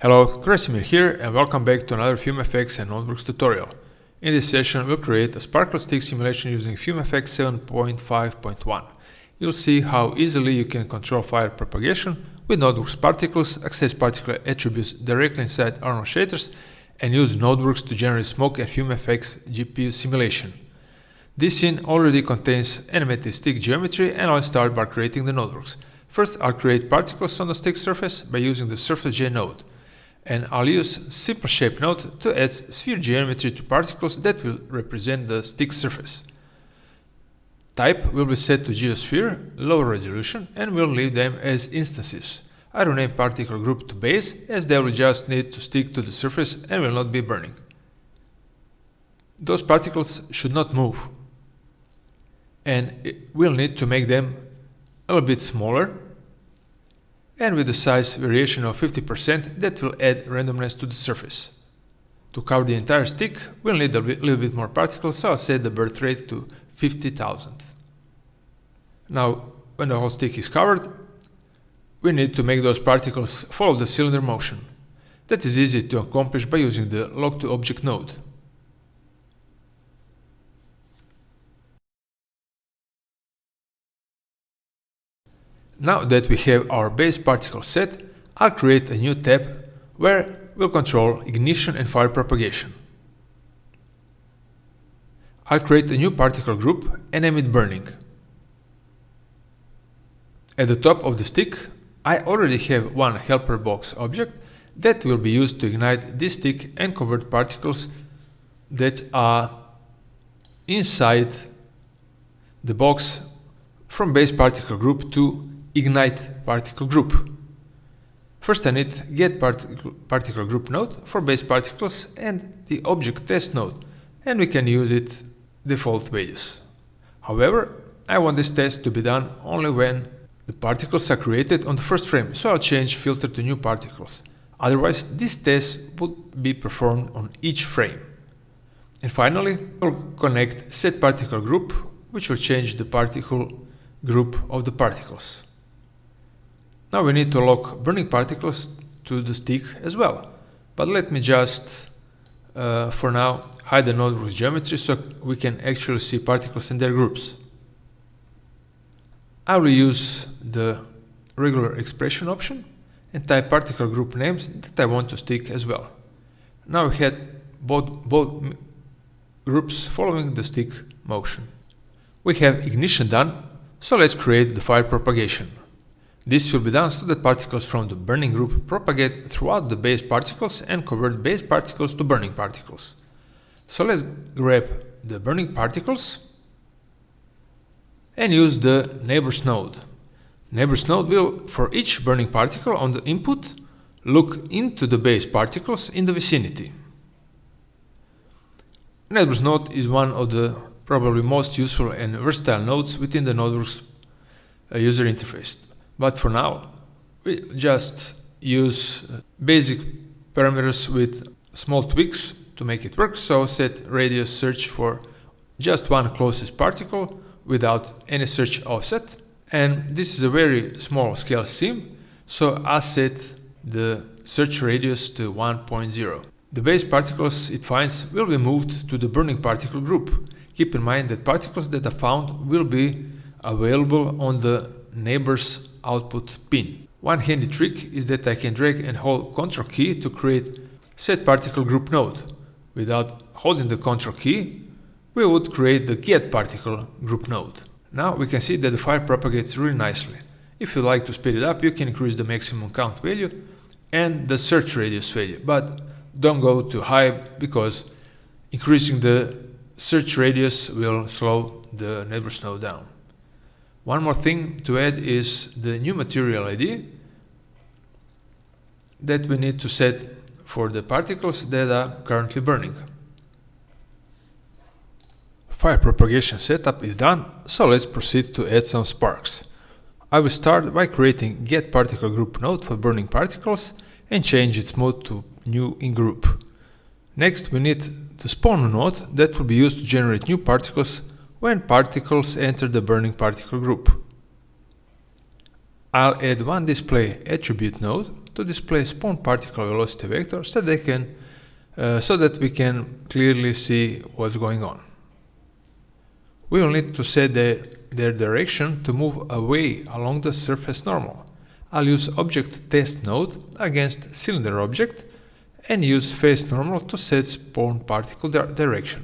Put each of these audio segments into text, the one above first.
Hello, Krasimir here and welcome back to another FumeFX and NodeWorks tutorial. In this session we'll create a sparkle stick simulation using FumeFX 7.5.1. You'll see how easily you can control fire propagation with NodeWorks particles, access particle attributes directly inside Arnold shaders, and use NodeWorks to generate smoke and FumeFX GPU Simulation. This scene already contains animated stick geometry, and I'll start by creating the NodeWorks. First, I'll create particles on the stick surface by using the SurfaceJ node. And I'll use simple shape node to add sphere geometry to particles that will represent the stick surface. Type will be set to geosphere, lower resolution, and we'll leave them as instances. I rename particle group to base, as they will just need to stick to the surface and will not be burning. Those particles should not move, and we'll need to make them a little bit smaller, and with a size variation of 50% that will add randomness to the surface. To cover the entire stick, we'll need a little bit more particles, so I'll set the birth rate to 50,000. Now, when the whole stick is covered, we need to make those particles follow the cylinder motion. That is easy to accomplish by using the log to object node. Now that we have our base particle set, I'll create a new tab where we'll control ignition and fire propagation. I'll create a new particle group and name it burning. At the top of the stick, I already have one helper box object that will be used to ignite this stick and convert particles that are inside the box from base particle group to ignite particle group. First I need get particle group node for base particles and the object test node, and we can use it default values. However, I want this test to be done only when the particles are created on the first frame, so I'll change filter to new particles. Otherwise, this test would be performed on each frame. And finally, we'll connect set particle group, which will change the particle group of the particles. Now we need to lock burning particles to the stick as well, but let me just for now hide the NodeWorks geometry so we can actually see particles in their groups. I will use the regular expression option and type particle group names that I want to stick as well. Now we had both groups following the stick motion. We have ignition done, so let's create the fire propagation. This will be done so that particles from the burning group propagate throughout the base particles and convert base particles to burning particles. So let's grab the burning particles and use the neighbors node. Neighbors node will, for each burning particle on the input, look into the base particles in the vicinity. Neighbors node is one of the probably most useful and versatile nodes within the NodeWorks user interface. But for now, we just use basic parameters with small tweaks to make it work. So set radius search for just one closest particle without any search offset. And this is a very small scale sim, so I set the search radius to 1.0. The base particles it finds will be moved to the burning particle group. Keep in mind that particles that are found will be available on the neighbor's output pin. One handy trick is that I can drag and hold Ctrl key to create set particle group node. Without holding the Ctrl key, we would create the get particle group node. Now we can see that the fire propagates really nicely. If you like to speed it up, you can increase the maximum count value and the search radius value, but don't go too high because increasing the search radius will slow the neighbors node down. One more thing to add is the new material ID that we need to set for the particles that are currently burning. Fire propagation setup is done, so let's proceed to add some sparks. I will start by creating get particle group node for burning particles and change its mode to new in group. Next, we need the spawn node that will be used to generate new particles when particles enter the burning particle group. I'll add one display attribute node to display spawn particle velocity vector so that we can clearly see what's going on. We will need to set their direction to move away along the surface normal. I'll use object test node against cylinder object and use face normal to set spawn particle direction.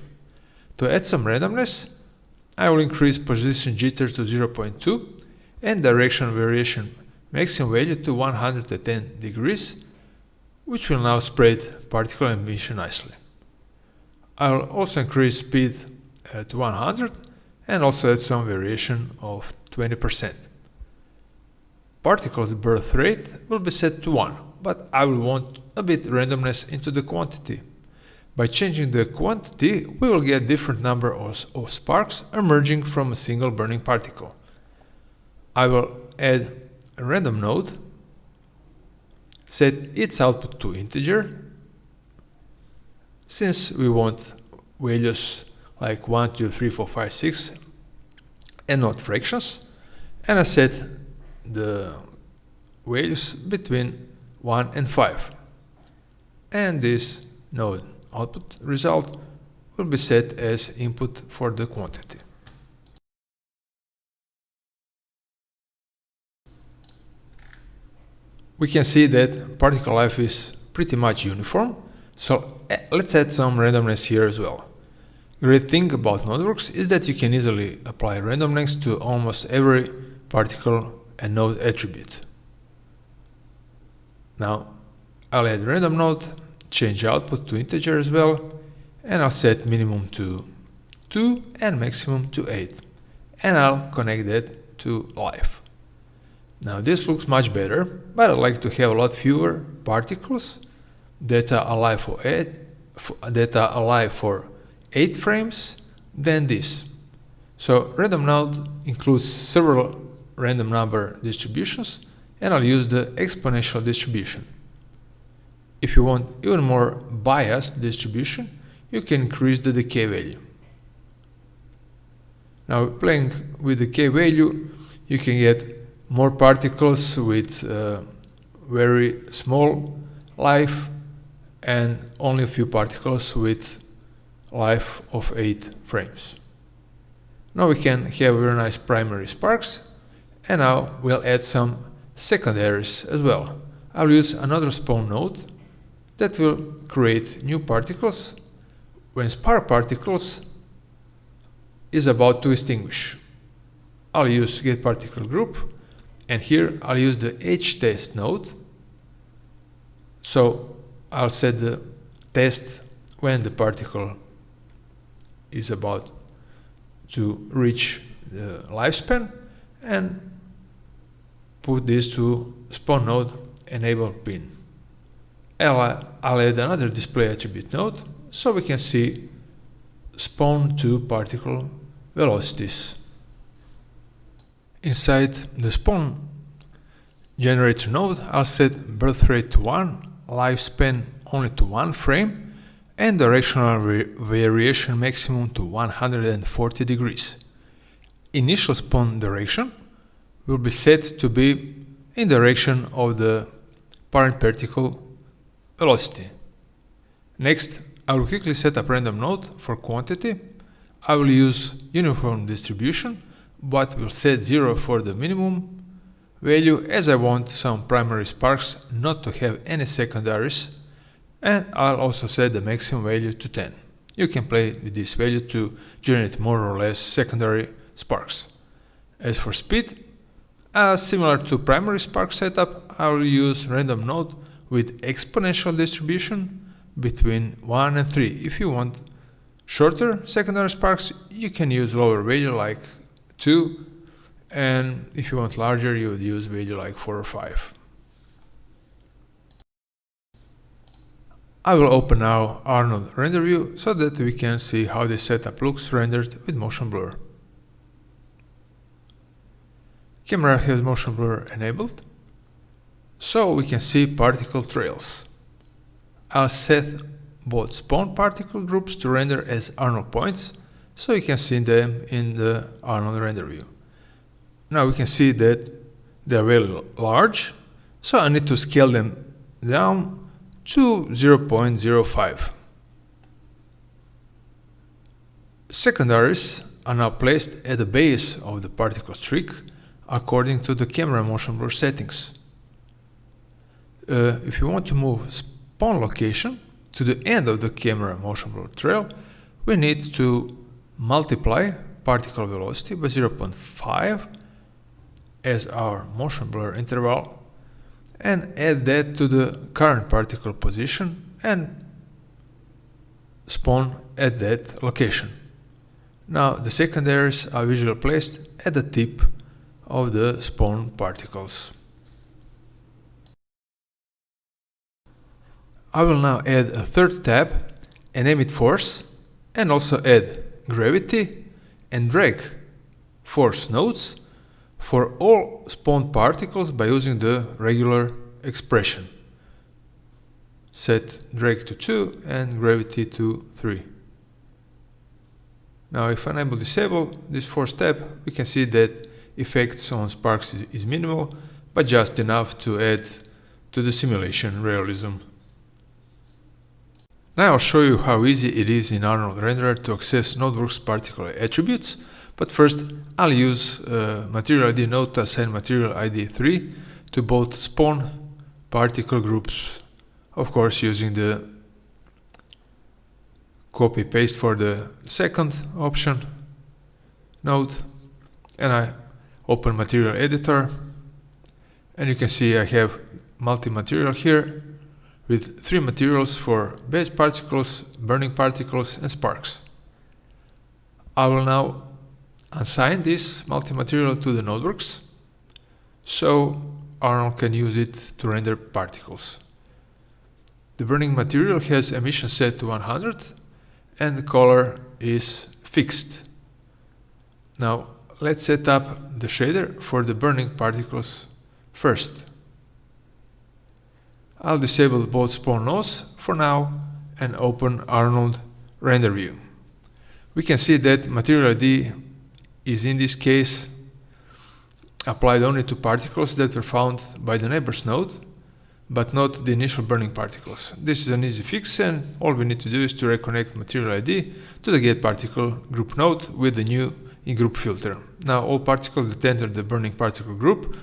To add some randomness, I will increase position jitter to 0.2 and direction variation maximum value to 110 degrees, which will now spread particle emission nicely. I will also increase speed to 100 and also add some variation of 20%. Particles birth rate will be set to 1, but I will want a bit randomness into the quantity. By changing the quantity, we will get different number of sparks emerging from a single burning particle. I will add a random node, set its output to integer, since we want values like 1, 2, 3, 4, 5, 6 and not fractions, and I set the values between 1 and 5. And this node output result will be set as input for the quantity. We can see that particle life is pretty much uniform, so let's add some randomness here as well. Great thing about NodeWorks is that you can easily apply randomness to almost every particle and node attribute. Now I'll add random node, change output to integer as well, and I'll set minimum to 2 and maximum to 8, and I'll connect that to life. Now this looks much better, but I'd like to have a lot fewer particles that are alive for 8 frames than this. So random node includes several random number distributions, and I'll use the exponential distribution. If you want even more biased distribution, you can increase the decay value. Now playing with decay value, you can get more particles with very small life and only a few particles with life of 8 frames. Now we can have very nice primary sparks, and now we'll add some secondaries as well. I'll use another spawn node that will create new particles when spark particles is about to extinguish. I'll use getParticleGroup, and here I'll use the HTest node. So I'll set the test when the particle is about to reach the lifespan, and put this to spawn node enable pin. I'll add another display attribute node so we can see spawn to particle velocities. Inside the spawn generator node, I'll set birth rate to 1, lifespan only to 1 frame, and directional variation maximum to 140 degrees. Initial spawn direction will be set to be in direction of the parent particle velocity. Next, I will quickly set up random node for quantity. I will use uniform distribution, but will set 0 for the minimum value, as I want some primary sparks not to have any secondaries, and I'll also set the maximum value to 10. You can play with this value to generate more or less secondary sparks. As for speed, similar to primary spark setup, I will use random node with exponential distribution between 1 and 3. If you want shorter secondary sparks, you can use lower value like 2, and if you want larger, you would use value like 4 or 5. I will open now Arnold render view so that we can see how this setup looks rendered with motion blur. Camera has motion blur enabled, so we can see particle trails. I'll set both spawn particle groups to render as Arnold points, so you can see them in the Arnold render view. Now we can see that they are very large, so I need to scale them down to 0.05. Secondaries are now placed at the base of the particle streak according to the camera motion blur settings. If you want to move spawn location to the end of the camera motion blur trail, we need to multiply particle velocity by 0.5 as our motion blur interval and add that to the current particle position and spawn at that location. Now the secondaries are visually placed at the tip of the spawn particles. I will now add a third tab and name it force, and also add gravity and drag force nodes for all spawned particles by using the regular expression. Set drag to 2 and gravity to 3. Now if I enable disable this force tab, we can see that effects on sparks is minimal, but just enough to add to the simulation realism. Now I'll show you how easy it is in Arnold renderer to access NodeWorks particle attributes, but first I'll use material ID node to assign material ID 3 to both spawn particle groups, of course using the copy paste for the second option node, and I open material editor, and you can see I have multi-material here with 3 materials for base particles, burning particles and sparks. I will now assign this multi-material to the NodeWorks so Arnold can use it to render particles. The burning material has emission set to 100 and the color is fixed. Now let's set up the shader for the burning particles first. I'll disable both spawn nodes for now and open Arnold render view. We can see that material ID is in this case applied only to particles that were found by the neighbors node, but not the initial burning particles. This is an easy fix, and all we need to do is to reconnect material ID to the get particle group node with the new in-group filter. Now all particles that enter the burning particle group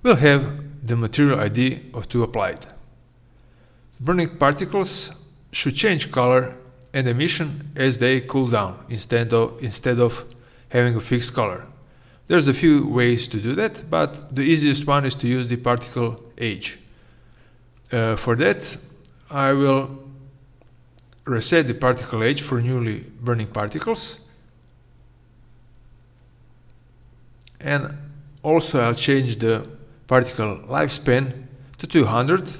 will have the material ID of 2 applied. Burning particles should change color and emission as they cool down instead of having a fixed color. There's a few ways to do that, but the easiest one is to use the particle age. For that, I will reset the particle age for newly burning particles, and also I'll change the particle lifespan to 200,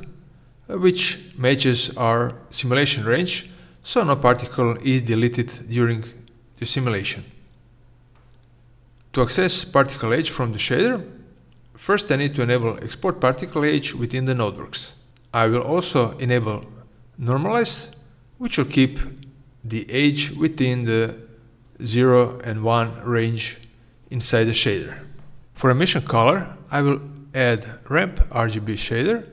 which matches our simulation range, so no particle is deleted during the simulation. To access particle age from the shader, first I need to enable export particle age within the NodeWorks. I will also enable normalize, which will keep the age within the 0 and 1 range inside the shader. For emission color, I will add ramp RGB shader,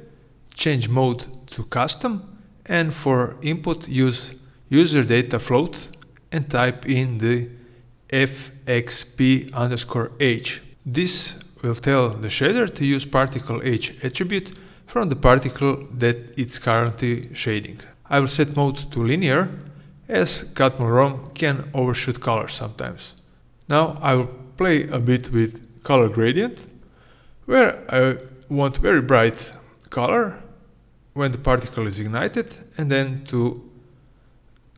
change mode to custom, and for input use user data float and type in the fxp_h. This will tell the shader to use particle age attribute from the particle that it's currently shading. I will set mode to linear, as Catmull ROM can overshoot color sometimes. Now I will play a bit with color gradient, where I want very bright color when the particle is ignited, and then to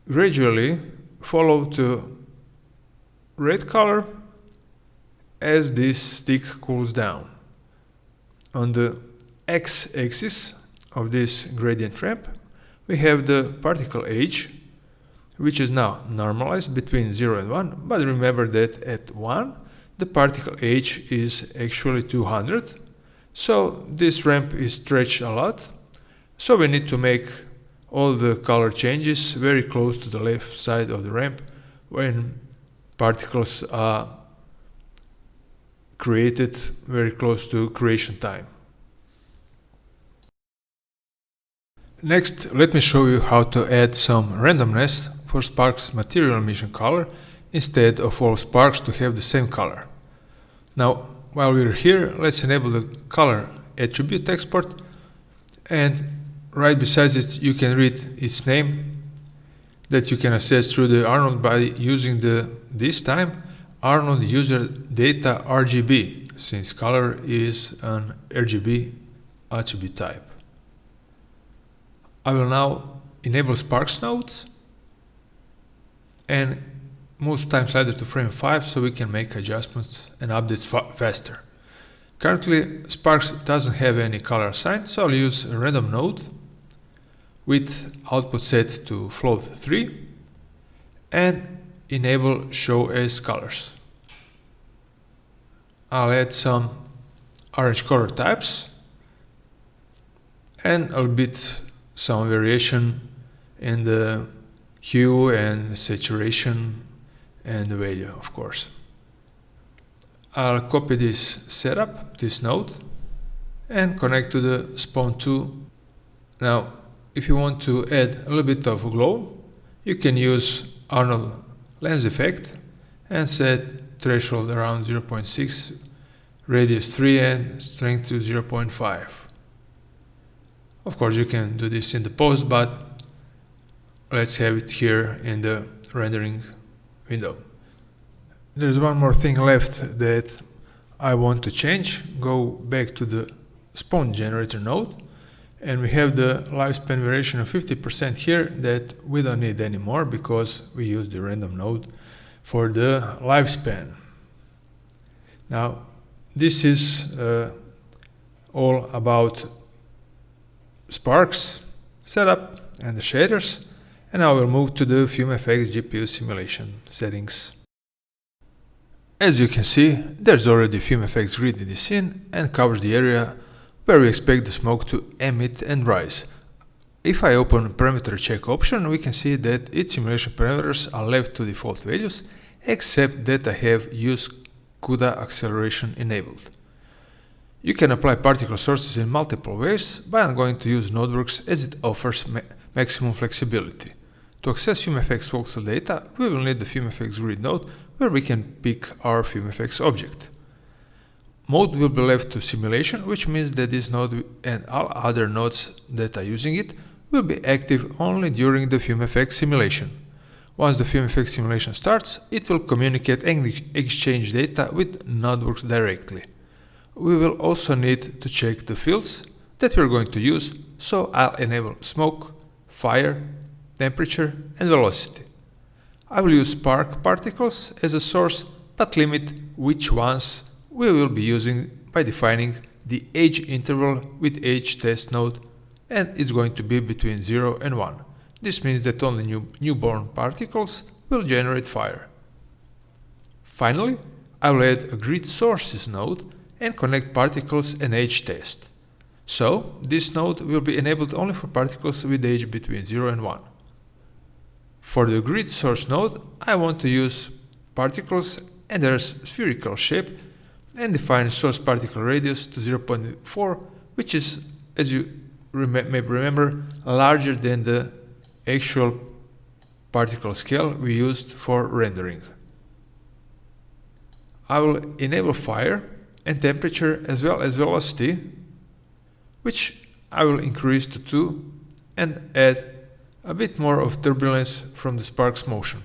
gradually follow to red color as this stick cools down. On the x-axis of this gradient ramp, we have the particle age, which is now normalized between 0 and 1, but remember that at 1 the particle age is actually 200, so this ramp is stretched a lot, so we need to make all the color changes very close to the left side of the ramp when particles are created very close to creation time. Next, let me show you how to add some randomness for Spark's material emission color instead of all sparks to have the same color. Now, while we're here, let's enable the color attribute export, and right beside it you can read its name that you can access through the Arnold by using this time Arnold user data RGB, since color is an RGB attribute type. I will now enable Sparks nodes and move time slider to frame 5 so we can make adjustments and updates faster. Currently Sparks doesn't have any color assigned, so I'll use a random node with output set to float 3 and enable show as colors. I'll add some orange color types and a bit some variation in the hue and saturation and the value, of course. I'll copy this setup, this node, and connect to the spawn 2. Now, if you want to add a little bit of glow, you can use Arnold lens effect and set threshold around 0.6, radius 3 and strength to 0.5. Of course you can do this in the post, but let's have it here in the rendering window. There's one more thing left that I want to change. Go back to the spawn generator node, and we have the lifespan variation of 50% here that we don't need anymore because we use the random node for the lifespan. Now this is all about Sparks setup and the shaders, and I will move to the FumeFX GPU Simulation settings. As you can see, there's already FumeFX grid in the scene and covers the area where we expect the smoke to emit and rise. If I open parameter check option, we can see that its simulation parameters are left to default values, except that I have use CUDA acceleration enabled. You can apply particle sources in multiple ways, but I'm going to use NodeWorks as it offers maximum flexibility. To access FumeFX voxel data, we will need the FumeFX grid node where we can pick our FumeFX object. Mode will be left to simulation, which means that this node and all other nodes that are using it will be active only during the FumeFX simulation. Once the FumeFX simulation starts, it will communicate and exchange data with NodeWorks directly. We will also need to check the fields that we're going to use, so I'll enable smoke, fire, temperature and velocity. I will use spark particles as a source, but limit which ones we will be using by defining the age interval with age test node, and it's going to be between 0 and 1. This means that only newborn particles will generate fire. Finally, I will add a grid sources node and connect particles and age test. So this node will be enabled only for particles with age between 0 and 1. For the grid source node, I want to use particles and their spherical shape and define source particle radius to 0.4, which is, as you may remember, larger than the actual particle scale we used for rendering. I will enable fire and temperature as well as velocity, which I will increase to 2 and add a bit more of turbulence from the spark's motion.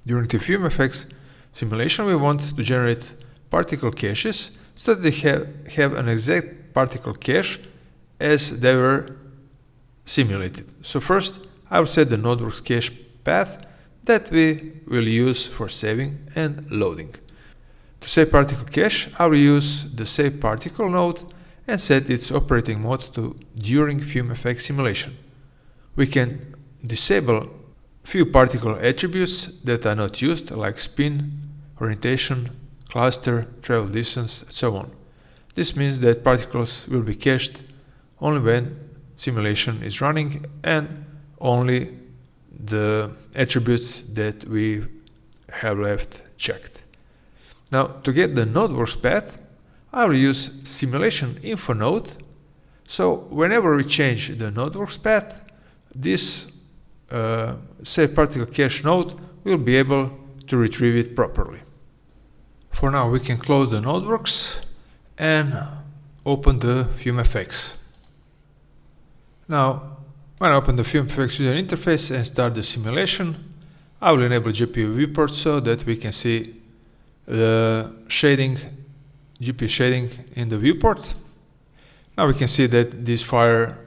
During the FumeFX simulation, we want to generate particle caches so that they have an exact particle cache as they were simulated. So first I will set the NodeWorks cache path that we will use for saving and loading. To save particle cache, I will use the save particle node and set its operating mode to during FumeFX simulation. We can disable few particle attributes that are not used, like spin, orientation, cluster, travel distance, and so on. This means that particles will be cached only when simulation is running and only the attributes that we have left checked. Now, to get the NodeWorks path, I will use simulation info node So whenever we change the NodeWorks path, this save particle cache node will be able to retrieve it properly. For now, we can close the NodeWorks and open the FumeFX. Now, when I open the FumeFX user interface and start the simulation, I will enable GPU viewport so that we can see the shading, GPU shading in the viewport. Now we can see that this fire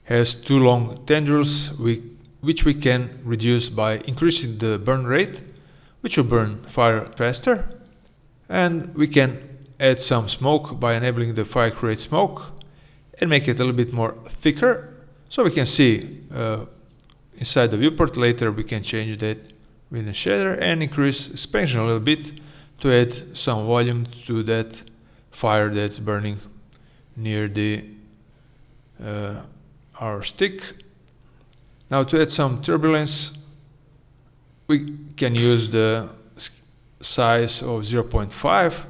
has two long tendrils which we can reduce by increasing the burn rate, which will burn fire faster. And we can add some smoke by enabling the fire create smoke and make it a little bit more thicker, so we can see inside the viewport. Later we can change that with a shader and increase expansion a little bit to add some volume to that fire that's burning near the our stick. Now to add some turbulence, we can use the size of 0.5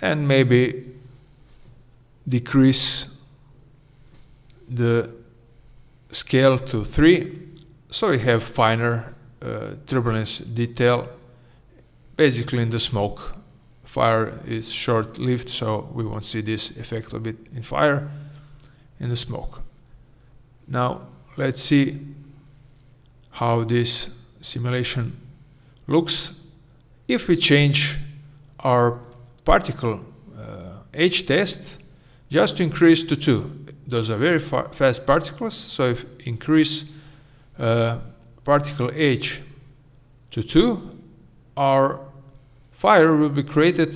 and maybe decrease the scale to 3, so we have finer turbulence detail. Basically in the smoke, fire is short-lived, so we won't see this effect a bit in fire in the smoke. Now let's see how this simulation looks if we change our particle H test just to increase to 2. Those are very fast particles, so if increase particle H to 2, our fire will be created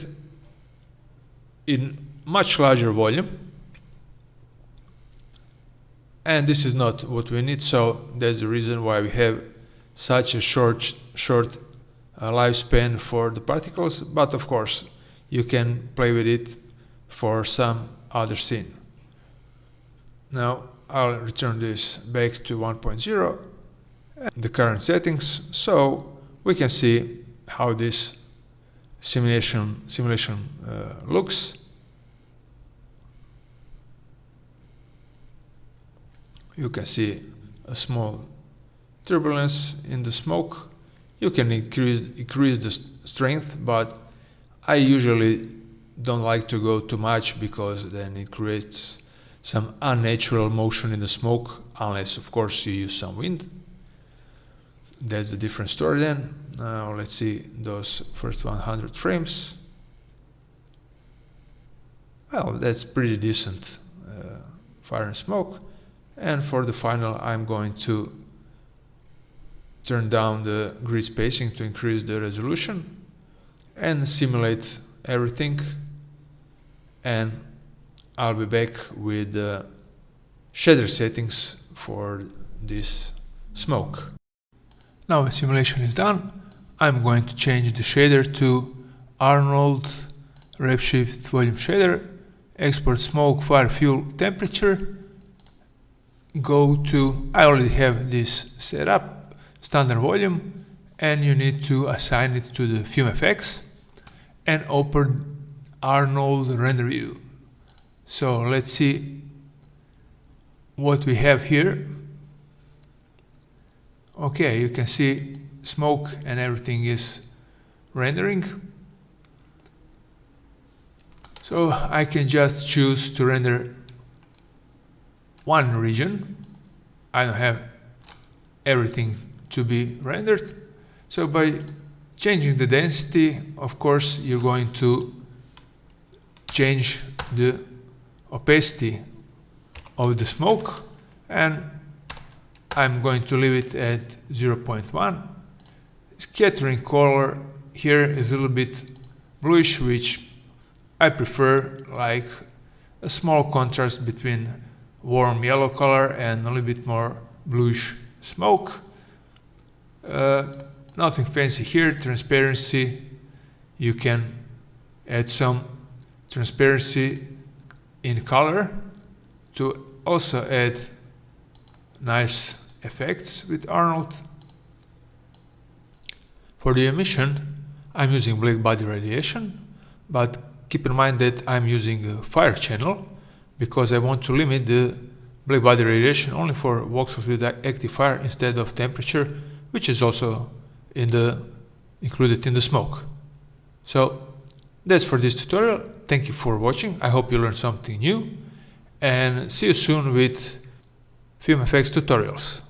in much larger volume, and this is not what we need, so that's the reason why we have such a short lifespan for the particles. But of course you can play with it for some other scene. Now I'll return this back to 1.0 and the current settings, so we can see how this simulation looks. You can see a small turbulence in the smoke. You can increase the strength, but I usually don't like to go too much because then it creates some unnatural motion in the smoke, unless of course you use some wind. That's a different story then. Now let's see those first 100 frames. Well, that's pretty decent fire and smoke. And for the final, I'm going to turn down the grid spacing to increase the resolution and simulate everything, and I'll be back with the shader settings for this smoke. Now the simulation is done. I'm going to change the shader to Arnold Redshift Volume Shader, export smoke, fire, fuel, temperature, go to, I already have this set up, standard volume, and you need to assign it to the FumeFX and open Arnold render view. So let's see what we have here. Okay, you can see smoke and everything is rendering. So I can just choose to render one region. I don't have everything to be rendered. So by changing the density, of course, you're going to change the opacity of the smoke, and I'm going to leave it at 0.1. Scattering color here is a little bit bluish, which I prefer, like a small contrast between warm yellow color and a little bit more bluish smoke. Nothing fancy here. Transparency, you can add some transparency in color to also add nice effects with Arnold. For the emission, I'm using black body radiation, but keep in mind that I'm using a fire channel, because I want to limit the black body radiation only for voxels with active fire instead of temperature, which is also included in the smoke. So that's for this tutorial. Thank you for watching. I hope you learned something new, and see you soon with FumeFX tutorials.